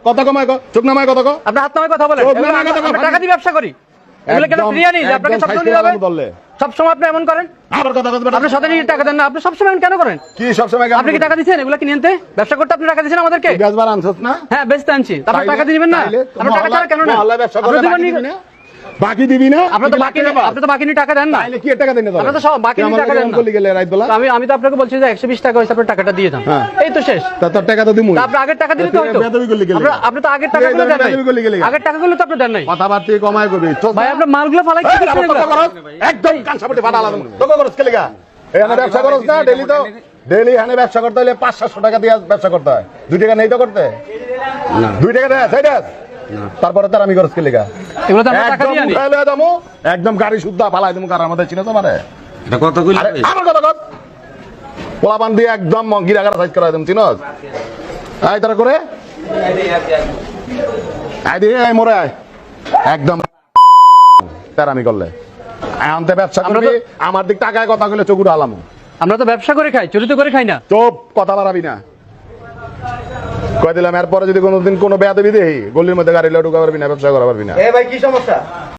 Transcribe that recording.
কত কমায় কো চোখ নামায় কত কো আপনি হাত নামায় কথা বলেন আমরা টাকা দিয়ে ব্যবসা করি এগুলো কেন ফ্রি আনি যে আপনাকে সব দিতে হবে সব সময় আপনি এমন করেন আবার কথা কথা আপনি সাথে নিয়ে টাকা দেন না আপনি সব সময় কেন করেন কি সব সময় আপনি কি টাকা দিচ্ছেন এগুলো কি নিতে ব্যবসা করতে আপনি টাকা দিচ্ছেন আমাদেরকে বেচবার আনছস না হ্যাঁ বেচতে আনছি আপনি টাকা দিবেন না আপনি টাকা ছাড়া কেন না আল্লাহ ব্যবসা করে বাকি দিবি না আপনি তো বাকি নিয়ে টাকা দেন না তাইলে কি টাকা দেন না আপনি তো সব বাকি নিয়ে টাকা দেন না বলি গেলে রাত বেলা আমি তো আপনাকে বলছি যে 120 টাকা হইছে আপনি টাকাটা দিয়ে দেন এই তো শেষ তা তোর টাকা তো দিমু আপনি আগের টাকা দিলে তো হয়তো বেদবি করলি গেলে আপনি তো আগের টাকাগুলো দেন নাই আগের টাকাগুলো তো আপনি দেন নাই কথাবার্তা কমায় করবি ভাই আপনি মালগুলো ফালাই কি করছেন একদম কানসাপটি ফাটা আলাদা তোকে করছ কে লাগা এখানে ব্যবসা করছ না ডেইলি তো ডেইলি এখানে ব্যবসা করতে হলে 500-700 টাকা দিয়ে ব্যবসা করতে হয় 2 টাকা নেই তো করতে না 2 টাকা দেয় তাই না তারপরে তার আমি খরচ কে লেগা এগুলো তো আমরা টাকা দিয়ে আনি একদম গাড়ি শুদ্ধা ফালাই দেবো কারার মধ্যে চিনো তোমারে এটা কত কইলা আমার কথা কত পোলাপান দিয়ে একদম গিরাগারা সাইজ করা দেবো চিনোস আয় তারা করে আয় দিয়ে আয় মোরে আয় একদম তার আমি করলে আনতে ব্যবসা করবি আমার দিক টাকায় কথা কইলে চকুর আলামু আমরা তো ব্যবসা করে খাই চুরি তো করে খাই না চুপ কথা বাড়াবি না কই দিলাম এরপরে যদি কোনোদিন কোনো বেয়াদবি দেখি গলির মধ্যে গাড়ি ঢুকা পারবি না ব্যবসা করা পারবি না ভাই কি সমস্যা